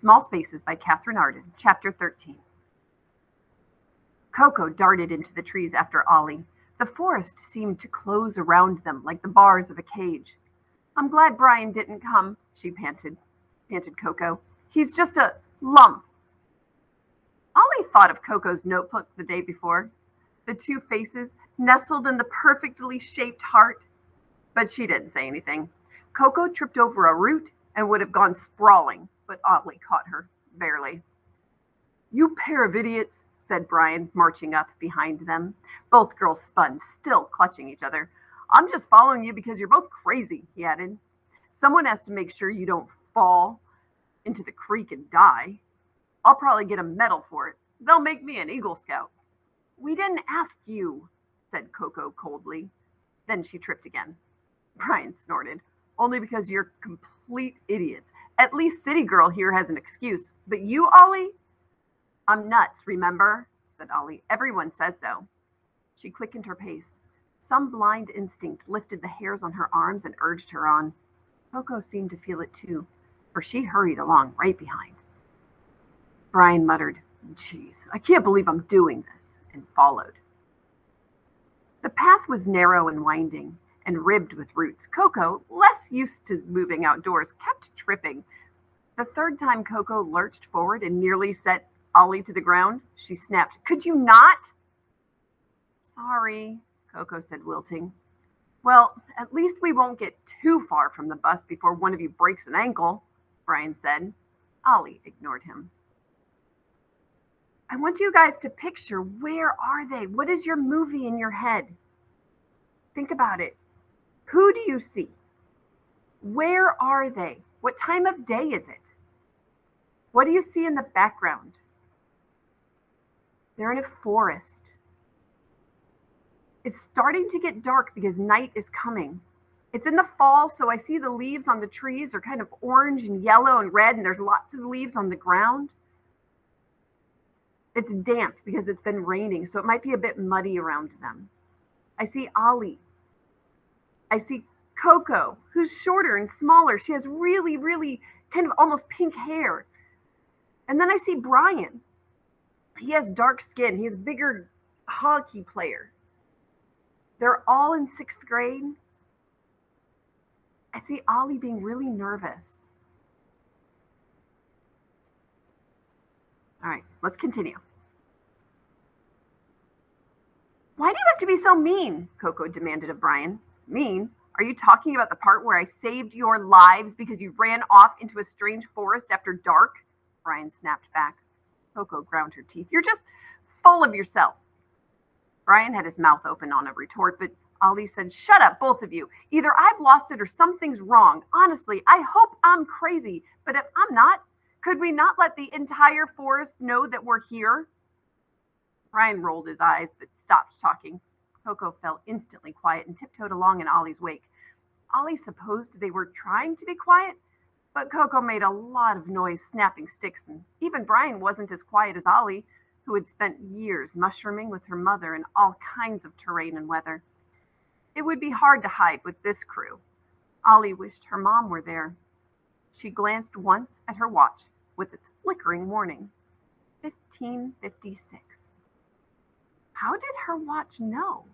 Small Spaces by Katherine Arden, Chapter 13. Coco darted into the trees after Ollie. The forest seemed to close around them like the bars of a cage. "I'm glad Brian didn't come," she panted Coco. "He's just a lump." Ollie thought of Coco's notebook the day before, the two faces nestled in the perfectly shaped heart. But she didn't say anything. Coco tripped over a root and would have gone sprawling, but Ollie caught her, barely. "You pair of idiots," said Brian, marching up behind them. Both girls spun, still clutching each other. "I'm just following you because you're both crazy," he added. "Someone has to make sure you don't fall into the creek and die. I'll probably get a medal for it. They'll make me an Eagle Scout." "We didn't ask you," said Coco coldly. Then she tripped again. Brian snorted. "Only because you're complete idiots. At least City Girl here has an excuse. But you, Ollie?" "I'm nuts, remember?" said Ollie. "Everyone says so." She quickened her pace. Some blind instinct lifted the hairs on her arms and urged her on. Coco seemed to feel it too, for she hurried along right behind. Brian muttered, "Geez, I can't believe I'm doing this," and followed. The path was narrow and winding, and ribbed with roots. Coco, less used to moving outdoors, kept tripping. The third time Coco lurched forward and nearly set Ollie to the ground, she snapped, "Could you not?" "Sorry," Coco said, wilting. "Well, at least we won't get too far from the bus before one of you breaks an ankle," Brian said. Ollie ignored him. "I want you guys to picture, where are they? What is your movie in your head? Think about it. Who do you see? Where are they? What time of day is it? What do you see in the background?" They're in a forest. It's starting to get dark because night is coming. It's in the fall, so I see the leaves on the trees are kind of orange and yellow and red, and there's lots of leaves on the ground. It's damp because it's been raining, so it might be a bit muddy around them. I see Ollie. I see Coco, who's shorter and smaller. She has really, really kind of almost pink hair. And then I see Brian. He has dark skin. He's a bigger hockey player. They're all in 6th grade. I see Ollie being really nervous. All right, let's continue. "Why do you have to be so mean?" Coco demanded of Brian. "Mean? Are you talking about the part where I saved your lives because you ran off into a strange forest after dark?" Brian snapped back. Coco ground her teeth. "You're just full of yourself." Brian had his mouth open on a retort, but Ollie said, "Shut up, both of you. Either I've lost it or something's wrong. Honestly, I hope I'm crazy, but if I'm not, could we not let the entire forest know that we're here?" Brian rolled his eyes, but stopped talking. Coco fell instantly quiet and tiptoed along in Ollie's wake. Ollie supposed they were trying to be quiet, but Coco made a lot of noise snapping sticks, and even Brian wasn't as quiet as Ollie, who had spent years mushrooming with her mother in all kinds of terrain and weather. It would be hard to hide with this crew. Ollie wished her mom were there. She glanced once at her watch with its flickering warning. 15:56. How did her watch know?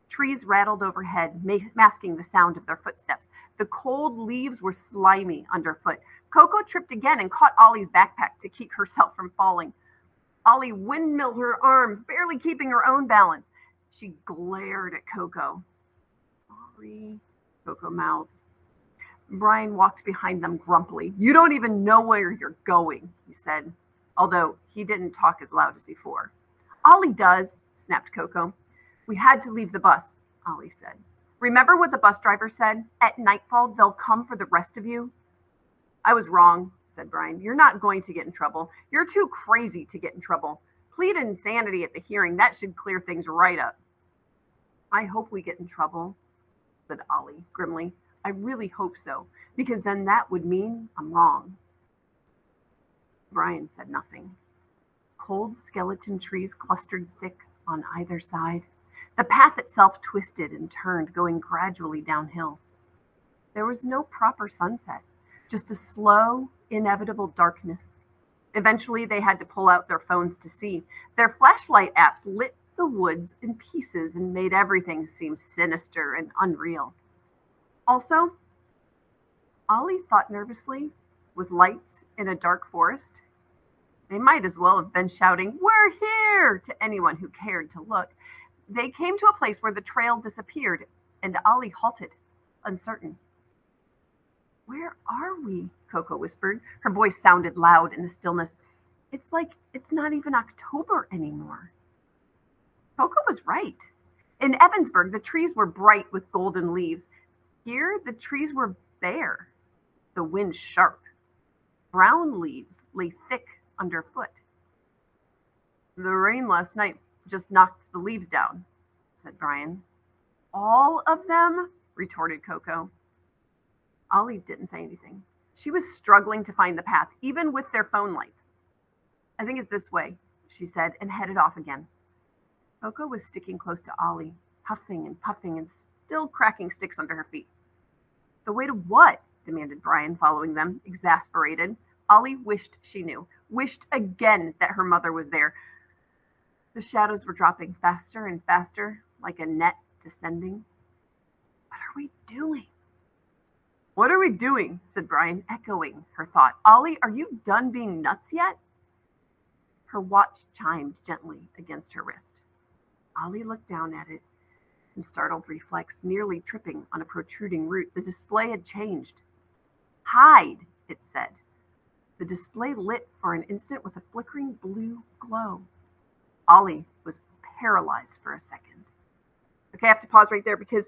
Trees rattled overhead, masking the sound of their footsteps. The cold leaves were slimy underfoot. Coco tripped again and caught Ollie's backpack to keep herself from falling. Ollie windmilled her arms, barely keeping her own balance. She glared at Coco. "Sorry," Coco mouthed. Brian walked behind them grumpily. "You don't even know where you're going," he said, although he didn't talk as loud as before. "Ollie does," snapped Coco. "We had to leave the bus," Ollie said. "Remember what the bus driver said? At nightfall, they'll come for the rest of you." "I was wrong," said Brian. "You're not going to get in trouble. You're too crazy to get in trouble. Plead insanity at the hearing. That should clear things right up." "I hope we get in trouble," said Ollie grimly. "I really hope so, because then that would mean I'm wrong." Brian said nothing. Cold skeleton trees clustered thick on either side. The path itself twisted and turned, going gradually downhill. There was no proper sunset, just a slow, inevitable darkness. Eventually, they had to pull out their phones to see. Their flashlight apps lit the woods in pieces and made everything seem sinister and unreal. Also, Ollie thought nervously, with lights in a dark forest, they might as well have been shouting, "We're here!" to anyone who cared to look. They came to a place where the trail disappeared, and Ollie halted, uncertain. "Where are we?" Coco whispered. Her voice sounded loud in the stillness. "It's like it's not even October anymore." Coco was right. In Evansburg, the trees were bright with golden leaves. Here, the trees were bare, the wind sharp. Brown leaves lay thick underfoot. "The rain last night just knocked the leaves down," said Brian. "All of them?" retorted Coco. Ollie didn't say anything. She was struggling to find the path, even with their phone lights. "I think it's this way," she said, and headed off again. Coco was sticking close to Ollie, huffing and puffing and still cracking sticks under her feet. "The way to what?" demanded Brian, following them, exasperated. Ollie wished she knew, wished again that her mother was there. The shadows were dropping faster and faster, like a net descending. "What are we doing?" "What are we doing?" said Brian, echoing her thought. "Ollie, are you done being nuts yet?" Her watch chimed gently against her wrist. Ollie looked down at it in startled reflex, nearly tripping on a protruding root. The display had changed. "Hide," it said. The display lit for an instant with a flickering blue glow. Ollie was paralyzed for a second. Okay, I have to pause right there because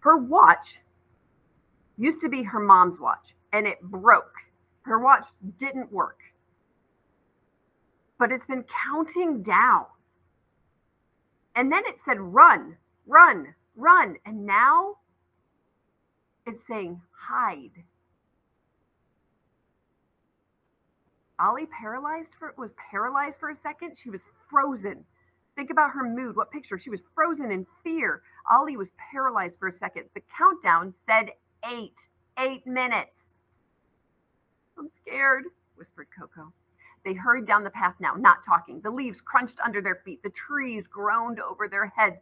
her watch used to be her mom's watch, and it broke. Her watch didn't work. But it's been counting down. And then it said, "Run, run, run." And now it's saying, "Hide." Ollie was paralyzed for a second. She was frozen. Think about her mood. What picture? She was frozen in fear. Ollie was paralyzed for a second. The countdown said 8 minutes. "I'm scared," whispered Coco. They hurried down the path now, not talking. The leaves crunched under their feet. The trees groaned over their heads.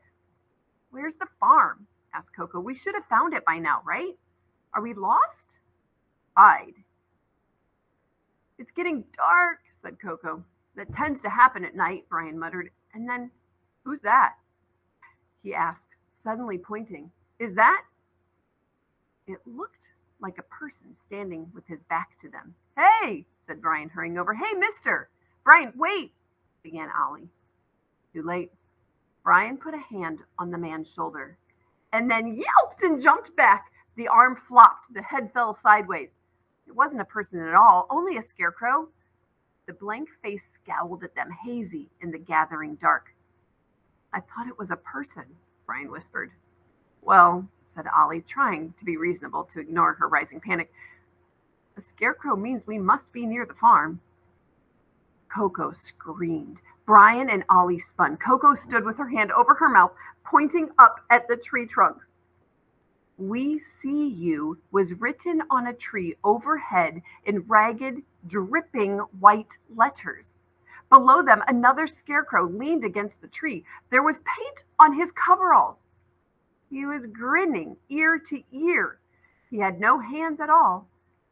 "Where's the farm?" asked Coco. "We should have found it by now, right? Are we lost?" "Hide." "It's getting dark," said Coco. "That tends to happen at night," Brian muttered. And then, "Who's that?" he asked, suddenly pointing. "Is that?" It looked like a person standing with his back to them. "Hey," said Brian, hurrying over. "Hey, mister." "Brian, wait," began Ollie. Too late. Brian put a hand on the man's shoulder and then yelped and jumped back. The arm flopped. The head fell sideways. It wasn't a person at all, only a scarecrow. The blank face scowled at them, hazy in the gathering dark. "I thought it was a person," Brian whispered. "Well," said Ollie, trying to be reasonable to ignore her rising panic, "a scarecrow means we must be near the farm." Coco screamed. Brian and Ollie spun. Coco stood with her hand over her mouth, pointing up at the tree trunks. "We see you" was written on a tree overhead in ragged, dripping white letters. Below them, another scarecrow leaned against the tree. There was paint on his coveralls. He was grinning ear to ear. He had no hands at all,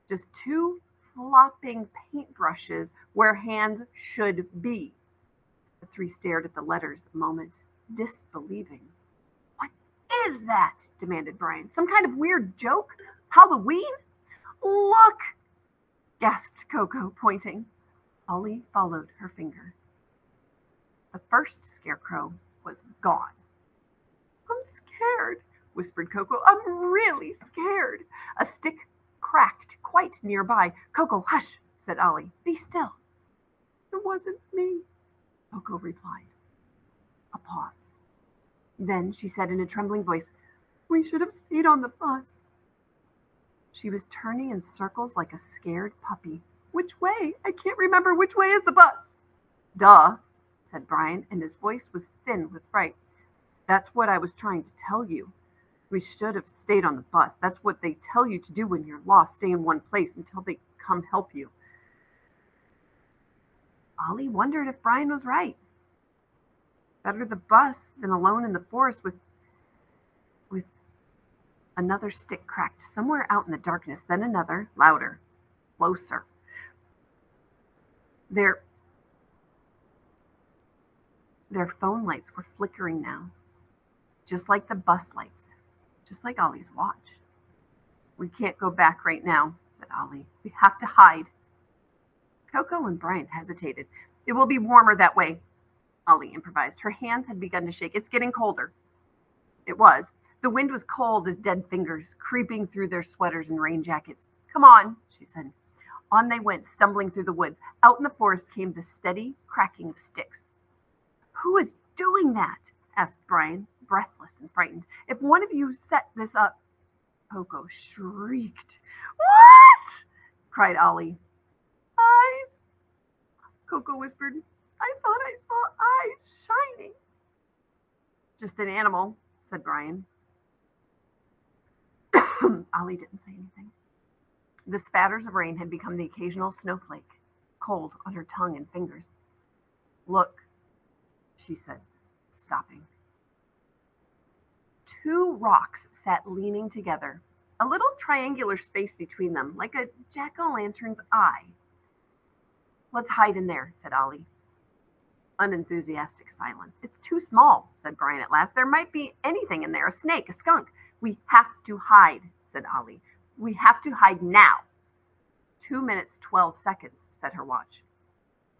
just two flopping paintbrushes where hands should be. The three stared at the letters a moment, disbelieving. "What is that?" demanded Brian. "Some kind of weird joke? Halloween?" "Look!" gasped Coco, pointing. Ollie followed her finger. The first scarecrow was gone. "I'm scared," whispered Coco. "I'm really scared." A stick cracked quite nearby. "Coco, hush," said Ollie. "Be still." "It wasn't me," Coco replied. A pause. Then she said in a trembling voice, "We should have stayed on the bus." She was turning in circles like a scared puppy. "Which way? I can't remember. Which way is the bus?" "Duh," said Brian, and his voice was thin with fright. "That's what I was trying to tell you. We should have stayed on the bus. That's what they tell you to do when you're lost. Stay in one place until they come help you. Ollie wondered if Brian was right. Better the bus than alone in the forest with another stick cracked somewhere out in the darkness, then another, louder, closer. Their phone lights were flickering now, just like the bus lights, just like Ollie's watch. We can't go back right now, said Ollie. We have to hide. Coco and Brian hesitated. It will be warmer that way, Ollie improvised. Her hands had begun to shake. It's getting colder. It was. The wind was cold as dead fingers, creeping through their sweaters and rain jackets. Come on, she said. On they went, stumbling through the woods. Out in the forest came the steady cracking of sticks. Who is doing that? Asked Brian, breathless and frightened. If one of you set this up. Coco shrieked. What? Cried Ollie. Eyes, Coco whispered. I thought I saw eyes shining. Just an animal, said Brian. Ollie didn't say anything. The spatters of rain had become the occasional snowflake, cold on her tongue and fingers. Look, she said, stopping. Two rocks sat leaning together, a little triangular space between them, like a jack-o'-lantern's eye. Let's hide in there, said Ollie. Unenthusiastic silence. It's too small, said Brian at last. There might be anything in there, a snake, a skunk. We have to hide, said Ollie. We have to hide now. 2 minutes, 12 seconds, said her watch.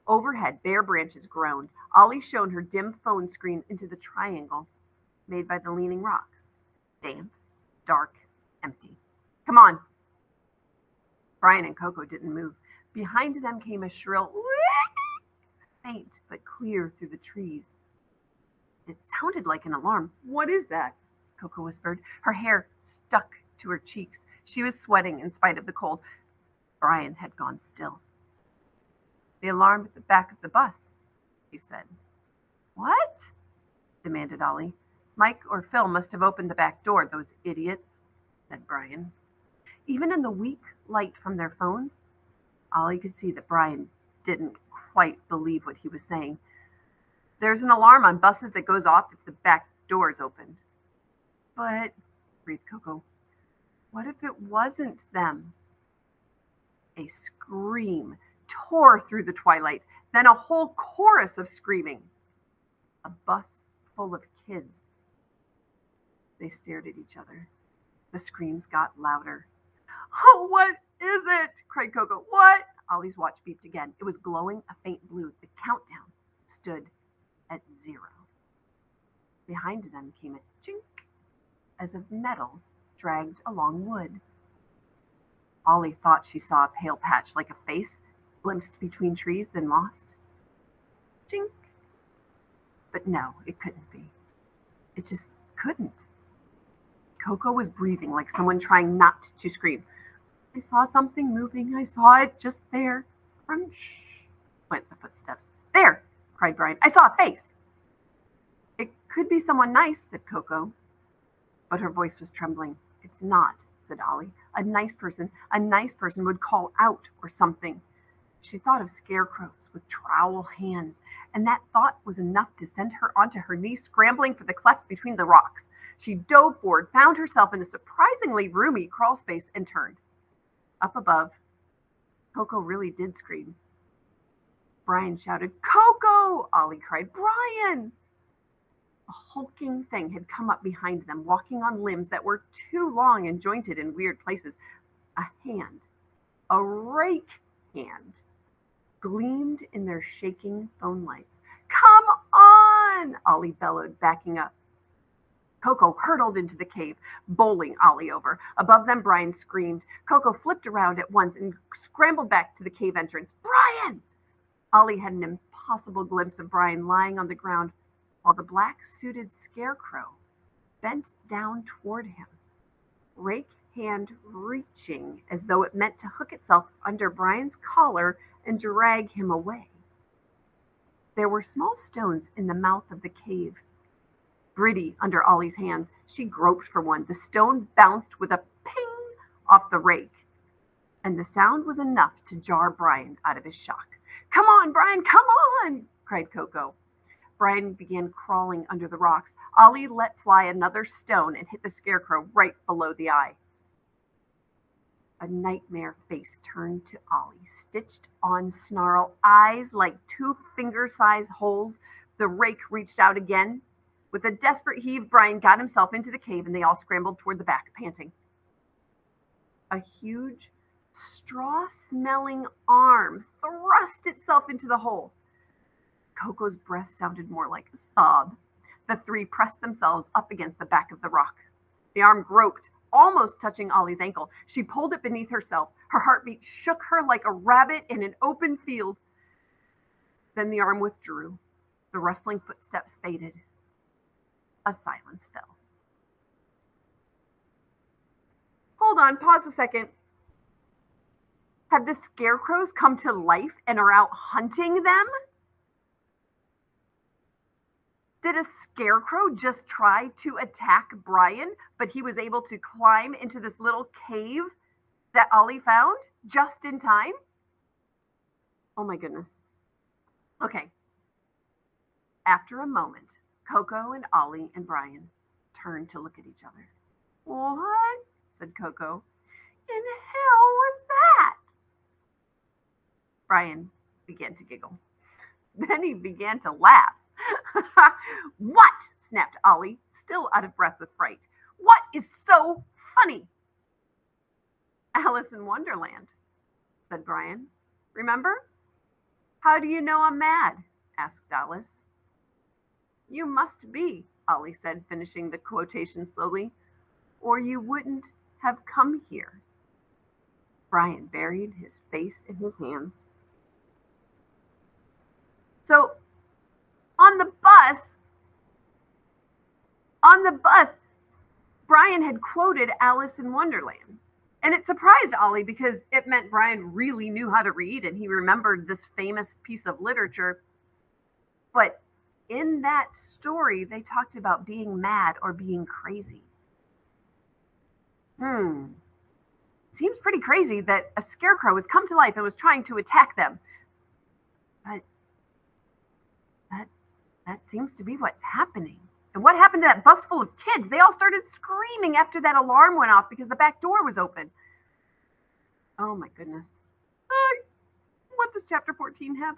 Overhead, bare branches groaned. Ollie shone her dim phone screen into the triangle made by the leaning rocks. Damp, dark, empty. Come on. Brian and Coco didn't move. Behind them came a shrill, faint but clear through the trees. It sounded like an alarm. What is that? Coco whispered. Her hair stuck to her cheeks. She was sweating in spite of the cold. Brian had gone still. The alarm at the back of the bus, he said. What? Demanded Ollie. Mike or Phil must have opened the back door, those idiots, said Brian. Even in the weak light from their phones, Ollie could see that Brian didn't quite believe what he was saying. There's an alarm on buses that goes off if the back door is opened. But, breathed Coco, what if it wasn't them? A scream tore through the twilight, then a whole chorus of screaming. A bus full of kids. They stared at each other. The screams got louder. Oh, what is it? Cried Coco. What? Ollie's watch beeped again. It was glowing a faint blue. The countdown stood at 0. Behind them came a chink as of metal dragged along wood. Ollie thought she saw a pale patch like a face glimpsed between trees, then lost. Chink. But no, it couldn't be. It just couldn't. Coco was breathing like someone trying not to scream. I saw something moving. I saw it just there. Crunch, went the footsteps. There, cried Brian. I saw a face. It could be someone nice, said Coco. But her voice was trembling. It's not, said Ollie. A nice person would call out or something. She thought of scarecrows with trowel hands, and that thought was enough to send her onto her knees, scrambling for the cleft between the rocks. She dove forward, found herself in a surprisingly roomy crawl space, and turned. Up above, Coco really did scream. Brian shouted, Coco! Ollie cried, Brian! A hulking thing had come up behind them, walking on limbs that were too long and jointed in weird places. A hand, a rake hand, gleamed in their shaking phone lights. Come on! Ollie bellowed, backing up. Coco hurtled into the cave, bowling Ollie over. Above them, Brian screamed. Coco flipped around at once and scrambled back to the cave entrance. Brian! Ollie had an impossible glimpse of Brian lying on the ground while the black-suited scarecrow bent down toward him, rake hand reaching as though it meant to hook itself under Brian's collar and drag him away. There were small stones in the mouth of the cave, gritty under Ollie's hands. She groped for one. The stone bounced with a ping off the rake. and the sound was enough to jar Brian out of his shock. "Come on, Brian, come on!" cried Coco. Brian began crawling under the rocks. Ollie let fly another stone and hit the scarecrow right below the eye. A nightmare face turned to Ollie, stitched on snarl, eyes like two finger-sized holes. The rake reached out again. With a desperate heave, Brian got himself into the cave and they all scrambled toward the back, panting. A huge, straw-smelling arm thrust itself into the hole. Coco's breath sounded more like a sob. The three pressed themselves up against the back of the rock. The arm groped, almost touching Ollie's ankle. She pulled it beneath herself. Her heartbeat shook her like a rabbit in an open field. Then the arm withdrew. The rustling footsteps faded. A silence fell. Hold on, pause a second. Have the scarecrows come to life and are out hunting them? Did a scarecrow just try to attack Brian, but he was able to climb into this little cave that Ollie found just in time? Oh my goodness. Okay. After a moment, Coco and Ollie and Brian turned to look at each other. "What?" said Coco. "In hell was that?" Brian began to giggle. Then he began to laugh. "What?" snapped Ollie, still out of breath with fright. "What is so funny?" "Alice in Wonderland," said Brian. "Remember?" "How do you know I'm mad?" asked Alice. "You must be," Ollie said, finishing the quotation slowly, "or you wouldn't have come here." Brian buried his face in his hands. So on the bus, Brian had quoted Alice in Wonderland. And it surprised Ollie because it meant Brian really knew how to read and he remembered this famous piece of literature. But in that story, they talked about being mad or being crazy. Seems pretty crazy that a scarecrow has come to life and was trying to attack them. But that seems to be what's happening. And what happened to that bus full of kids? They all started screaming after that alarm went off because the back door was open. Oh my goodness. What does chapter 14 have?